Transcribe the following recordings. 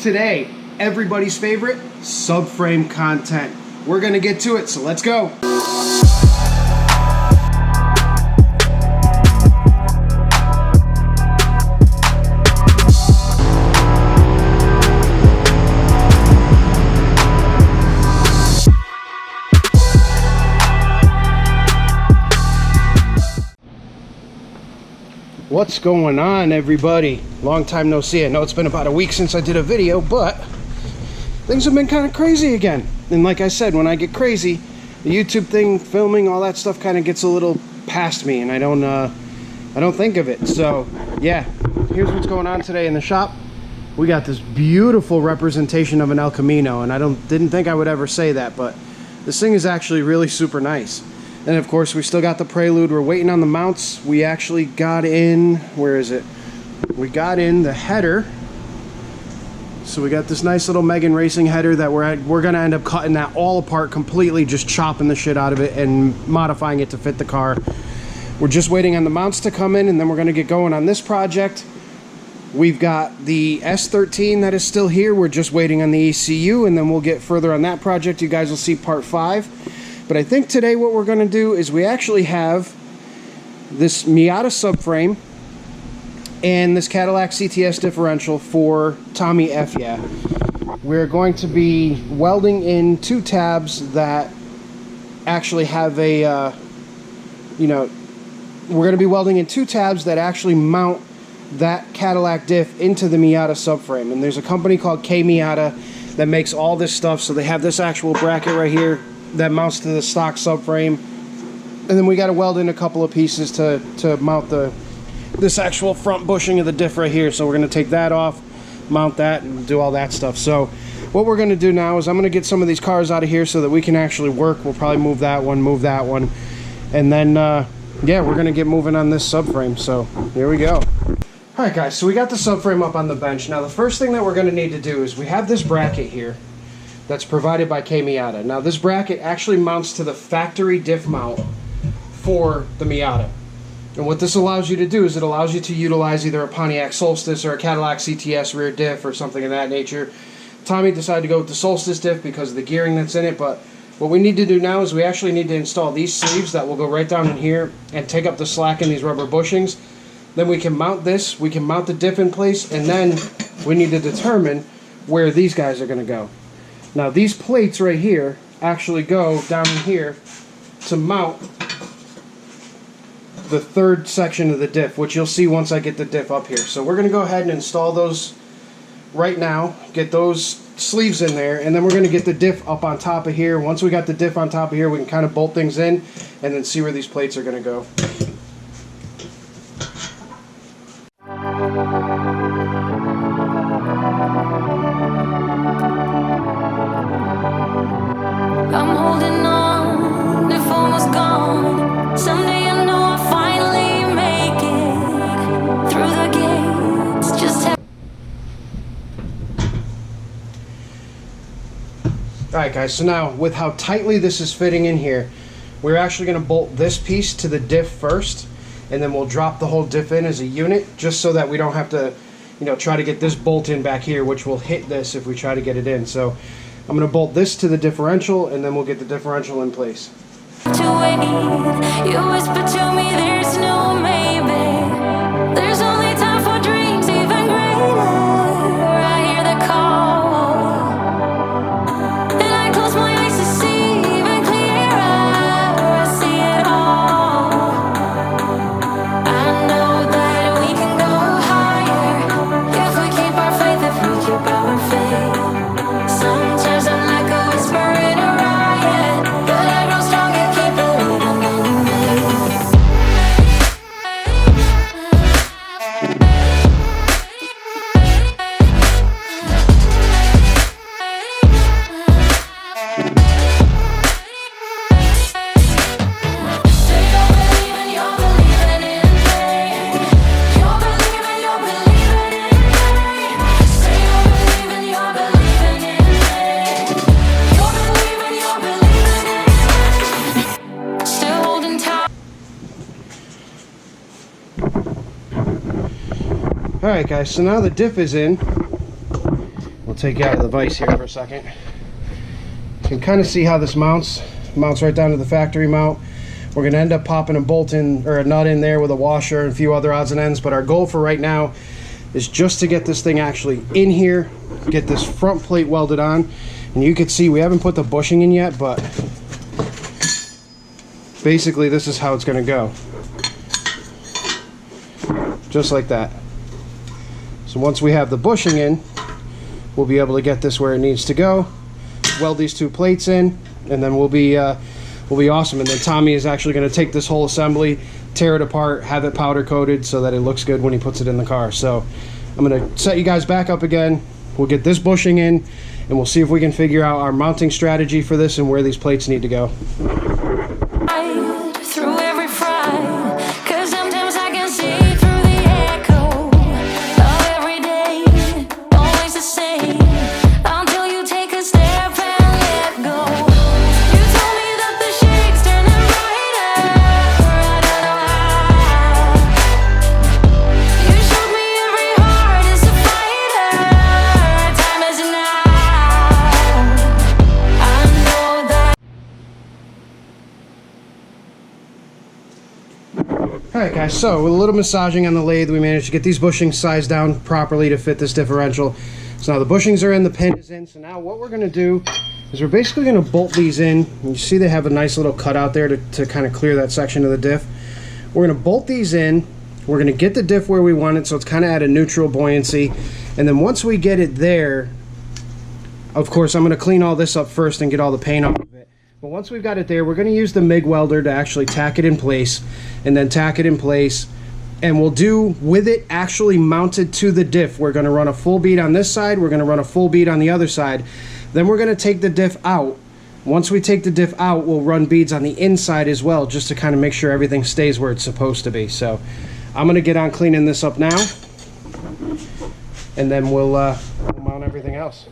Today, everybody's favorite, subframe content. We're gonna get to it, so let's go. What's going on, everybody? Long time no see. I know it's been about a week since I did a video, but things have been kind of crazy again. And like I said, when I get crazy, the YouTube thing, filming, all that stuff kind of gets a little past me, and I don't think of it. So yeah, here's what's going on today in the shop. We got this beautiful representation of an El Camino, and I didn't think I would ever say that, but this thing is actually really super nice. And of course, we still got the Prelude. We're waiting on the mounts. We actually got in, where is it? We got in the header. So we got this nice little Megan Racing header that we're gonna end up cutting that all apart completely, just chopping the shit out of it and modifying it to fit the car. We're just waiting on the mounts to come in, and then we're gonna get going on this project. We've got the S13 that is still here. We're just waiting on the ECU, and then we'll get further on that project. You guys will see part 5. But I think today what we're going to do is we actually have this Miata subframe and this Cadillac CTS differential for TommyFyeah. We're going to be welding in 2 tabs that actually have a, we're going to be welding in 2 tabs that actually mount that Cadillac diff into the Miata subframe. And there's a company called Miata that makes all this stuff. So they have this actual bracket right here that mounts to the stock subframe, and then we got to weld in a couple of pieces to mount this actual front bushing of the diff right here. So we're going to take that off, mount that, and do all that stuff. So what we're going to do now is I'm going to get some of these cars out of here so that we can actually work. We'll probably move that one, and then yeah, we're going to get moving on this subframe. So here we go. All right, guys, so we got the subframe up on the bench. Now the first thing that we're going to need to do is we have this bracket here that's provided by Miata. Now this bracket actually mounts to the factory diff mount for the Miata. And what this allows you to do is it allows you to utilize either a Pontiac Solstice or a Cadillac CTS rear diff or something of that nature. Tommy decided to go with the Solstice diff because of the gearing that's in it, but what we need to do now is we actually need to install these sleeves that will go right down in here and take up the slack in these rubber bushings. Then we can mount this, we can mount the diff in place, and then we need to determine where these guys are going to go. Now these plates right here actually go down in here to mount the 3rd section of the diff, which you'll see once I get the diff up here. So we're going to go ahead and install those right now, get those sleeves in there, and then we're going to get the diff up on top of here. Once we got the diff on top of here, we can kind of bolt things in and then see where these plates are going to go. I'm holding on, if almost gone. Someday I know I'll finally make it through the gates. Just Alright guys, so now with how tightly this is fitting in here, we're actually going to bolt this piece to the diff first, and then we'll drop the whole diff in as a unit, just so that we don't have to, try to get this bolt in back here, which will hit this if we try to get it in. So I'm going to bolt this to the differential, and then we'll get the differential in place. to wait. You whisper to me there's no maybe. There's only time for dreams even greater. I hear the call, and I close my eyes to see even clearer. I see it all. I know that we can go higher if we keep our faith, if we keep our faith. Sometimes I'm like a whisper in a riot, but I grow stronger, keep believing in me. Say you're believing in me. You're believing in me. Say you're believing in me. You're believing in me. Still holding tight. Alright guys, so now the diff is in. We'll take you out of the vise here for a second. You can kind of see how this mounts. It mounts right down to the factory mount. We're going to end up popping a bolt in, or a nut in there with a washer and a few other odds and ends, but our goal for right now is just to get this thing actually in here, get this front plate welded on. And you can see we haven't put the bushing in yet, but basically this is how it's going to go. Just like that. So once we have the bushing in, we'll be able to get this where it needs to go, weld these two plates in, and then we'll be awesome. And then Tommy is actually going to take this whole assembly, tear it apart, have it powder coated so that it looks good when he puts it in the car. So I'm going to set you guys back up again. We'll get this bushing in, and we'll see if we can figure out our mounting strategy for this and where these plates need to go. Through every fry, 'cause sometimes I can see through the echo of every day, always the same, until you take a step and let go. You told me that the shakes turn the brighter, I don't know how. You showed me every heart is a fighter, time is now. I know that. Alright guys, so with a little massaging on the lathe, we managed to get these bushings sized down properly to fit this differential. So now the bushings are in, the pin is in. So now what we're going to do is we're basically going to bolt these in. You see they have a nice little cutout there to kind of clear that section of the diff. We're going to bolt these in. We're going to get the diff where we want it, so it's kind of at a neutral buoyancy. And then once we get it there, of course I'm going to clean all this up first and get all the paint off of it. But once we've got it there, we're going to use the MIG welder to actually tack it in place, and then tack it in place. And we'll do, with it actually mounted to the diff, we're going to run a full bead on this side, we're going to run a full bead on the other side. Then we're going to take the diff out. Once we take the diff out, we'll run beads on the inside as well, just to kind of make sure everything stays where it's supposed to be. So I'm going to get on cleaning this up now, and then we'll mount everything else.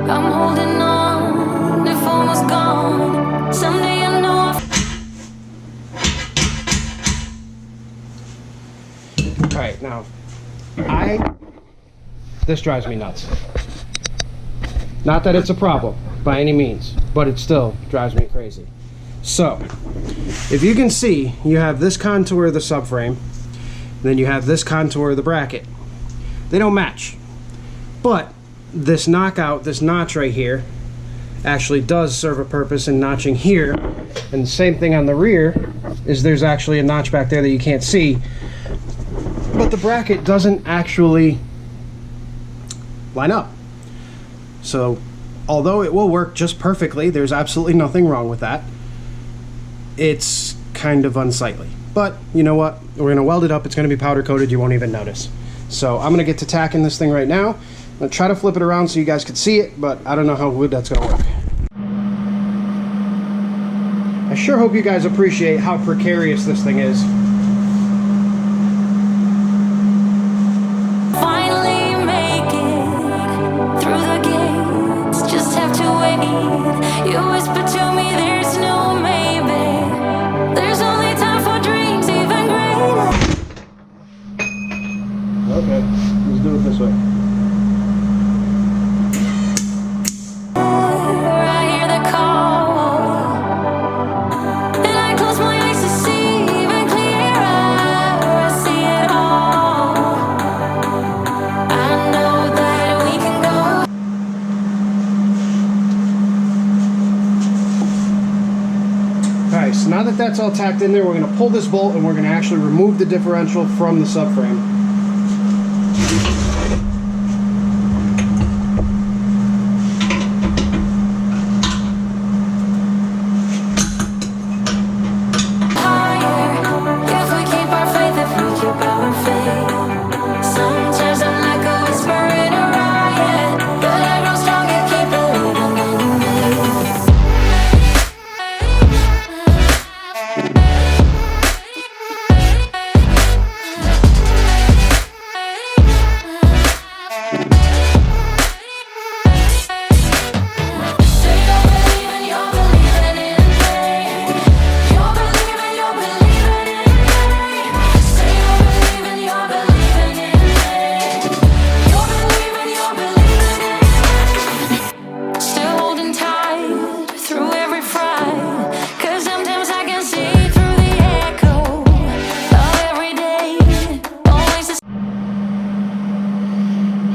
I'm holding on, if almost gone. Someday I know Alright, now, this drives me nuts. Not that it's a problem, by any means, but it still drives me crazy. So, if you can see, you have this contour of the subframe, then you have this contour of the bracket. They don't match. But this knockout, this notch right here, actually does serve a purpose in notching here. And the same thing on the rear is there's actually a notch back there that you can't see. But the bracket doesn't actually line up. So, although it will work just perfectly, there's absolutely nothing wrong with that. It's kind of unsightly. But, you know what? We're going to weld it up. It's going to be powder coated. You won't even notice. So, I'm going to get to tacking this thing right now. I'm going to try to flip it around so you guys can see it, but I don't know how good that's going to work. I sure hope you guys appreciate how precarious this thing is. Okay, let's do it this way. I hear the call, and I close my eyes to see even clearer. I see it all. I know that we can go. Alright, so now that that's all tacked in there, we're going to pull this bolt and we're going to actually remove the differential from the subframe.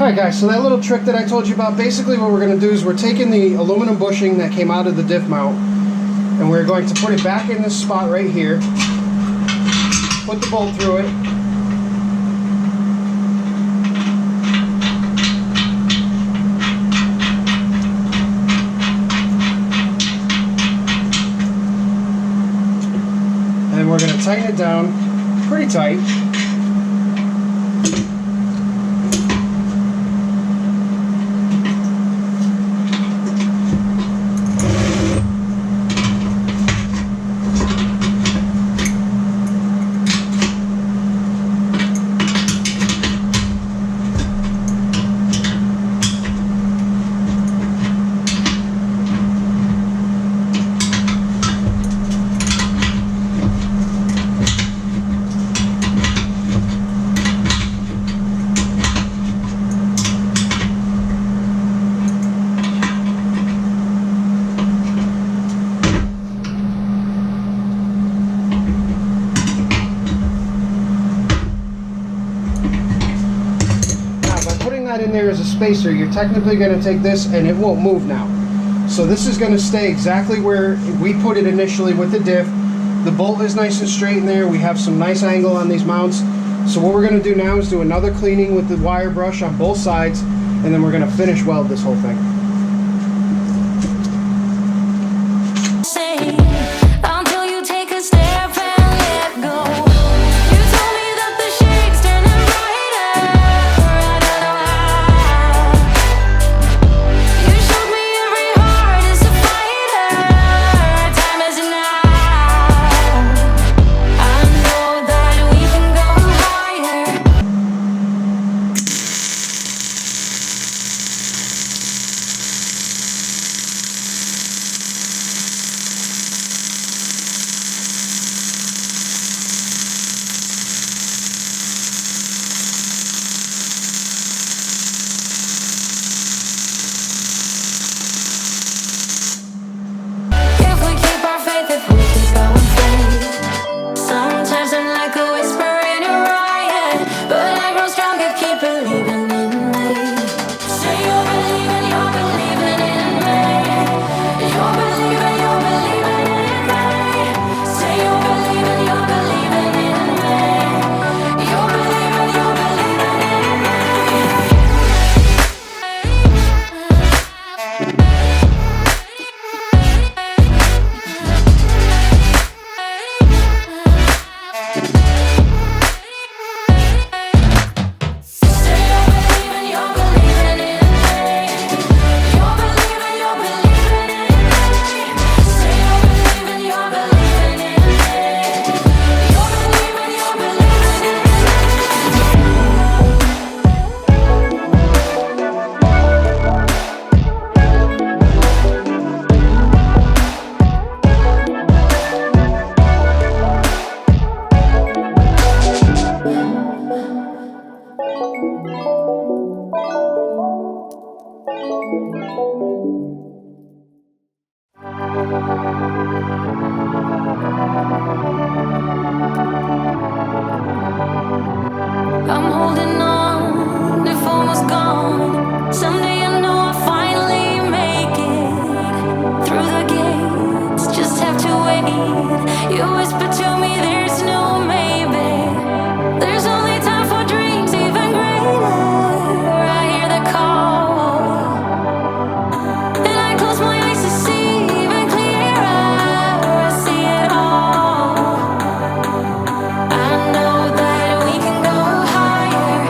Alright guys, so that little trick that I told you about, basically what we're going to do is we're taking the aluminum bushing that came out of the diff mount and we're going to put it back in this spot right here, put the bolt through it, and we're going to tighten it down pretty tight. In there as a spacer, you're technically going to take this and it won't move now. So this is going to stay exactly where we put it initially with the diff. The bolt is nice and straight in there. We have some nice angle on these mounts. So what we're going to do now is do another cleaning with the wire brush on both sides, and then we're going to finish weld this whole thing. I'm holding on, if almost gone. Someday I know I'll finally make it through the gates. Just have to wait. You whisper to me, there's no maybe. There's only time for dreams even greater. I hear the call, and I close my eyes to see even clearer. I see it all. I know that we can go higher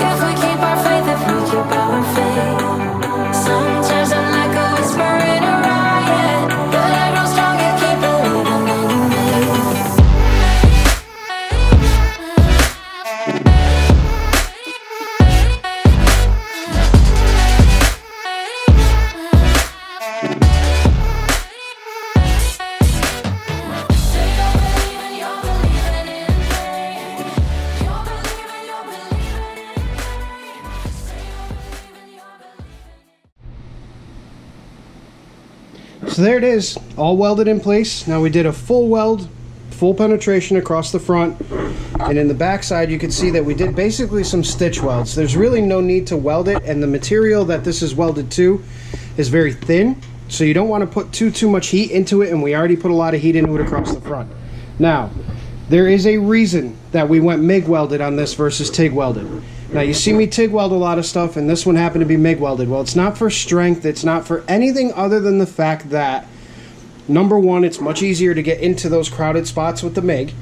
if we keep our faith, if we keep our faith. Sometimes I'm like a whisper in a riot, but I grow stronger, keep believing in me. Say you're believing in me. You're believing in me. Say you're believing, you're believing. So there it is, all welded in place. Now we did a full weld, full penetration across the front, and in the back side you can see that we did basically some stitch welds. There's really no need to weld it, and the material that this is welded to is very thin, so you don't want to put too much heat into it, and we already put a lot of heat into it across the front. Now, there is a reason that we went MIG welded on this versus TIG welded. Now you see me TIG weld a lot of stuff, and this one happened to be MIG welded. Well, it's not for strength, it's not for anything other than the fact that, number one, it's much easier to get into those crowded spots with the MIG,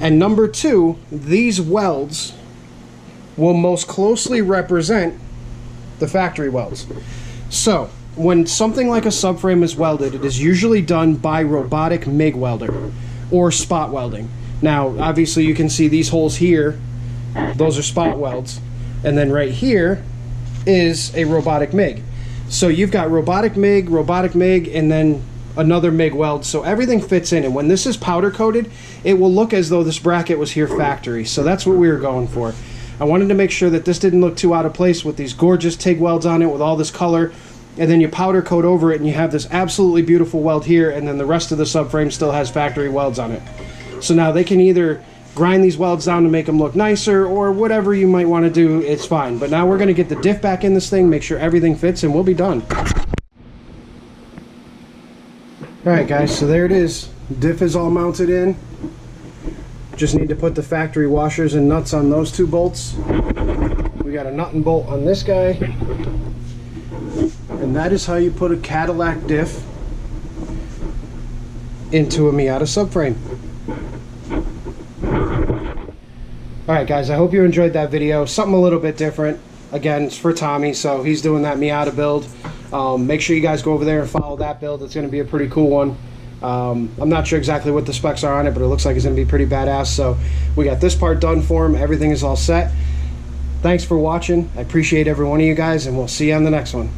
and number two, these welds will most closely represent the factory welds. So when something like a subframe is welded, it is usually done by robotic MIG welder or spot welding. Now obviously you can see these holes here, those are spot welds, and then right here is a robotic MIG. So you've got robotic MIG, and then another MIG weld, so everything fits in. And when this is powder coated, it will look as though this bracket was here factory. So that's what we were going for. I wanted to make sure that this didn't look too out of place with these gorgeous TIG welds on it with all this color, and then you powder coat over it and you have this absolutely beautiful weld here, and then the rest of the subframe still has factory welds on it. So now they can either grind these welds down to make them look nicer, or whatever you might want to do, it's fine. But now we're going to get the diff back in this thing, make sure everything fits, and we'll be done. Alright guys, so there it is. Diff is all mounted in. Just need to put the factory washers and nuts on those two bolts. We got a nut and bolt on this guy. And that is how you put a Cadillac diff into a Miata subframe. Alright guys, I hope you enjoyed that video. Something a little bit different. Again, it's for Tommy, so he's doing that Miata build. Make sure you guys go over there and follow that build. It's going to be a pretty cool one. I'm not sure exactly what the specs are on it, but it looks like it's going to be pretty badass. So we got this part done for him. Everything is all set. Thanks for watching. I appreciate every one of you guys, and we'll see you on the next one.